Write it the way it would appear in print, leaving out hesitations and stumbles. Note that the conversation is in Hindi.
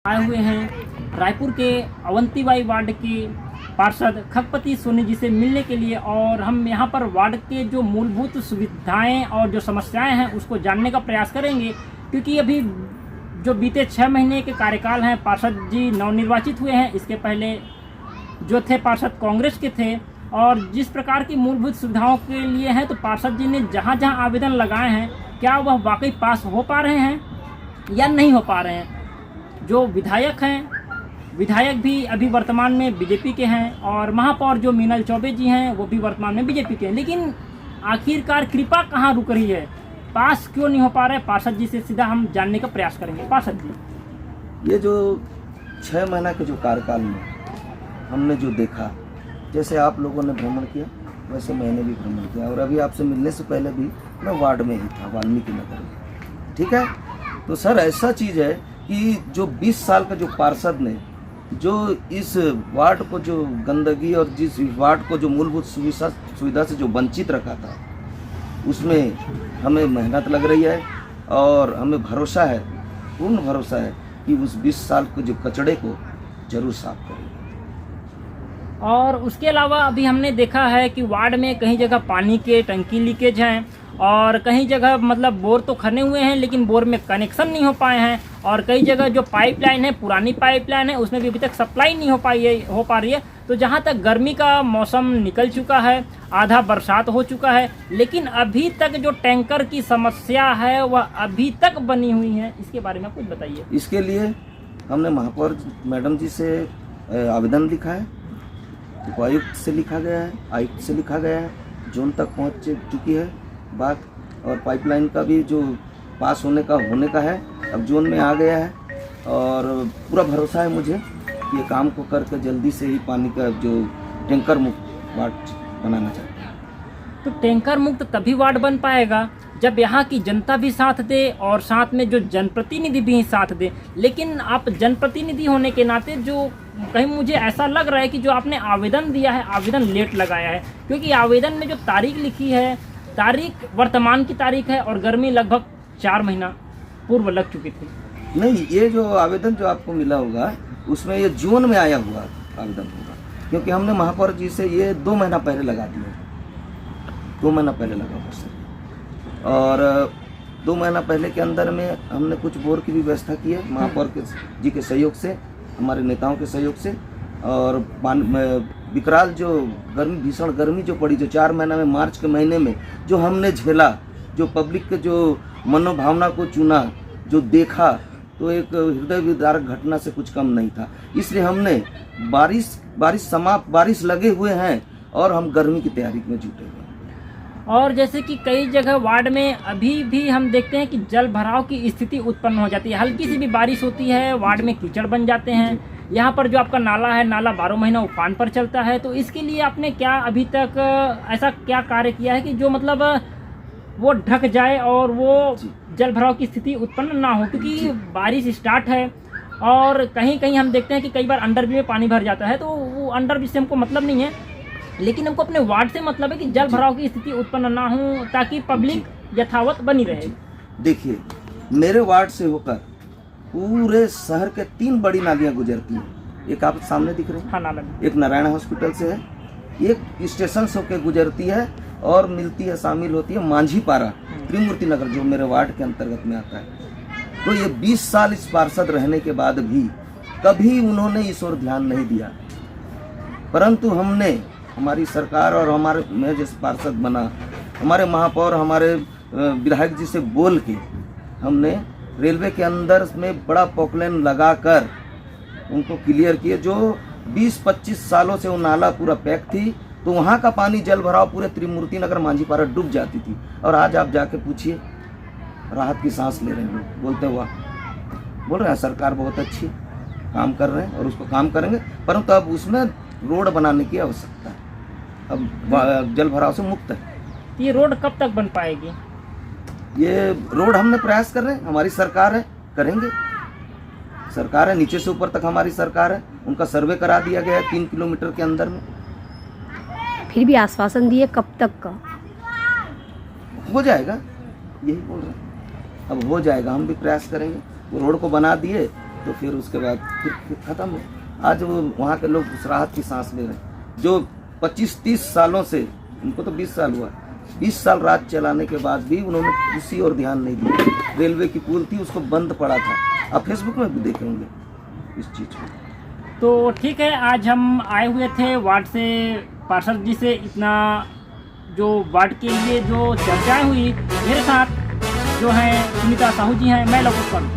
आए हुए हैं रायपुर के अवंतीबाई वार्ड के पार्षद खगपति सोनी जी से मिलने के लिए, और हम यहाँ पर वार्ड के जो मूलभूत सुविधाएं और जो समस्याएं हैं उसको जानने का प्रयास करेंगे। क्योंकि अभी जो बीते 6 महीने के कार्यकाल हैं, पार्षद जी नवनिर्वाचित हुए हैं, इसके पहले जो थे पार्षद कांग्रेस के थे, और जिस प्रकार की मूलभूत सुविधाओं के लिए हैं तो पार्षद जी ने जहाँ जहाँ आवेदन लगाए हैं, क्या वह वाकई पास हो पा रहे हैं या नहीं हो पा रहे हैं। जो विधायक हैं, विधायक भी अभी वर्तमान में बीजेपी के हैं, और महापौर जो मीनल चौबे जी हैं वो भी वर्तमान में बीजेपी के हैं। लेकिन आखिरकार कृपा कहाँ रुक रही है, पास क्यों नहीं हो पा रहे? पार्षद जी से सीधा हम जानने का प्रयास करेंगे। पार्षद जी, ये जो 6 महीना के जो कार्यकाल में हमने जो देखा, जैसे आप लोगों ने भ्रमण किया वैसे मैंने भी भ्रमण किया, और अभी आपसे मिलने से पहले भी मैं वार्ड में ही था, वाल्मीकि नगर में। ठीक है, तो सर ऐसा चीज़ है कि जो 20 साल का जो पार्षद ने जो इस वार्ड को जो गंदगी और जिस वार्ड को जो मूलभूत सुविधा से जो वंचित रखा था, उसमें हमें मेहनत लग रही है और हमें भरोसा है, पूर्ण भरोसा है कि उस 20 साल के जो कचड़े को जरूर साफ करेंगे। और उसके अलावा अभी हमने देखा है कि वार्ड में कहीं जगह पानी के टंकी लीकेज हैं, और कहीं जगह मतलब बोर तो खने हुए हैं लेकिन बोर में कनेक्शन नहीं हो पाए हैं, और कई जगह जो पाइपलाइन है, पुरानी पाइपलाइन है, उसमें भी अभी तक सप्लाई नहीं हो पा रही है। तो जहाँ तक गर्मी का मौसम निकल चुका है, आधा बरसात हो चुका है, लेकिन अभी तक जो टैंकर की समस्या है वह अभी तक बनी हुई है। इसके बारे में कुछ बताइए। इसके लिए हमने महापौर मैडम जी से आवेदन लिखा है, उपायुक्त से लिखा गया है, आयुक्त से लिखा गया है, जोन तक पहुंच चुकी है बात, और पाइपलाइन का भी जो पास होने का है, अब जोन में आ गया है, और पूरा भरोसा है मुझे कि ये काम को करके जल्दी से ही पानी का जो टैंकर मुक्त वार्ड बनाना चाहते हैं। तो टैंकर मुक्त तभी वार्ड बन पाएगा जब यहाँ की जनता भी साथ दे और साथ में जो जनप्रतिनिधि भी साथ दे। लेकिन आप जनप्रतिनिधि होने के नाते जो कहीं मुझे ऐसा लग रहा है कि जो आपने आवेदन दिया है, आवेदन लेट लगाया है, क्योंकि आवेदन में जो तारीख लिखी है, तारीख वर्तमान की तारीख है, और गर्मी लगभग 4 महीना पूर्व लग चुकी थी। नहीं, ये जो आवेदन जो आपको मिला होगा उसमें ये जून में आया हुआ आवेदन होगा, क्योंकि हमने महापौर जी से ये 2 महीना पहले लगा दिया, 2 महीना पहले लगा हुआ सर, और 2 महीना पहले के अंदर में हमने कुछ बोर की भी व्यवस्था की है महापौर जी के सहयोग से, हमारे नेताओं के सहयोग से। और विकराल जो भीषण गर्मी जो पड़ी, जो 4 महीना में, मार्च के महीने में जो हमने झेला, जो पब्लिक के जो मनोभावना को चुना, जो देखा, तो एक हृदय विदारक घटना से कुछ कम नहीं था। इसलिए हमने बारिश लगे हुए हैं और हम गर्मी की तैयारी में जुटे हुए हैं। और जैसे कि कई जगह वार्ड में अभी भी हम देखते हैं कि जल भराव की स्थिति उत्पन्न हो जाती है, हल्की सी भी बारिश होती है वार्ड में कीचड़ बन जाते हैं। यहाँ पर जो आपका नाला है, नाला 12 महीना उफान पर चलता है। तो इसके लिए आपने क्या अभी तक ऐसा क्या कार्य किया है कि जो मतलब वो ढक जाए और वो जल भराव की स्थिति उत्पन्न ना हो? क्योंकि बारिश स्टार्ट है और कहीं कहीं हम देखते हैं कि कई बार अंडरब्रिज में पानी भर जाता है, तो वो अंडरब्रिज से हमको मतलब नहीं है, लेकिन हमको अपने वार्ड से मतलब है कि जल भराव की स्थिति उत्पन्न ना हो, ताकि पब्लिक यथावत बनी रहे। देखिए, मेरे वार्ड से होकर पूरे शहर के 3 बड़ी नालियां गुजरती हैं। एक आप सामने दिख रहे हैं, हाँ, नाला। एक नारायण हॉस्पिटल से है, एक स्टेशन से होकर गुजरती है और मिलती है, शामिल होती है मांझीपारा त्रिमूर्ति नगर, जो मेरे वार्ड के अंतर्गत में आता है। तो ये 20 साल इस पार्षद रहने के बाद भी कभी उन्होंने इस ओर ध्यान नहीं दिया, परंतु हमने, हमारी सरकार और मैं जैसे पार्षद बना, हमारे महापौर, हमारे विधायक जी से बोल के हमने रेलवे के अंदर में बड़ा पॉकलाइन लगाकर उनको क्लियर किए। जो 20-25 सालों से वो नाला पूरा पैक थी, तो वहाँ का पानी जल भराव पूरे त्रिमूर्ति नगर मांझीपारा डूब जाती थी। और आज आप जाके पूछिए, राहत की सांस ले रहे हैं, बोलते हुआ बोल रहे हैं सरकार बहुत अच्छी काम कर रहे हैं और उसको काम करेंगे, परंतु अब उसमें रोड बनाने की आवश्यकता है, अब जल भराव से मुक्त है। ये रोड कब तक बन पाएगी? ये रोड हमने प्रयास कर रहे हैं, हमारी सरकार है, करेंगे, सरकार है, नीचे से ऊपर तक हमारी सरकार है, उनका सर्वे करा दिया गया है 3 किलोमीटर के अंदर में। फिर भी आश्वासन दिए, कब तक का हो जाएगा, यही बोल रहे हैं, अब हो जाएगा, हम भी प्रयास करेंगे। वो रोड को बना दिए तो फिर उसके बाद फिर ख़त्म हो। आज वो वहाँ के लोग उस राहत की सांस ले रहे हैं जो 25-30 सालों से, उनको तो 20 साल हुआ, 20 साल राज चलाने के बाद भी उन्होंने किसी और ध्यान नहीं दिया। रेलवे की पुल थी, उसको बंद पड़ा था, आप फेसबुक में भी देखे होंगे इस चीज़ को। तो ठीक है, आज हम आए हुए थे वार्ड से पार्षद जी से इतना जो वार्ड के लिए जो चर्चाएं हुई, मेरे साथ जो है सुनीता साहू जी हैं, मैं लव पुष्पन।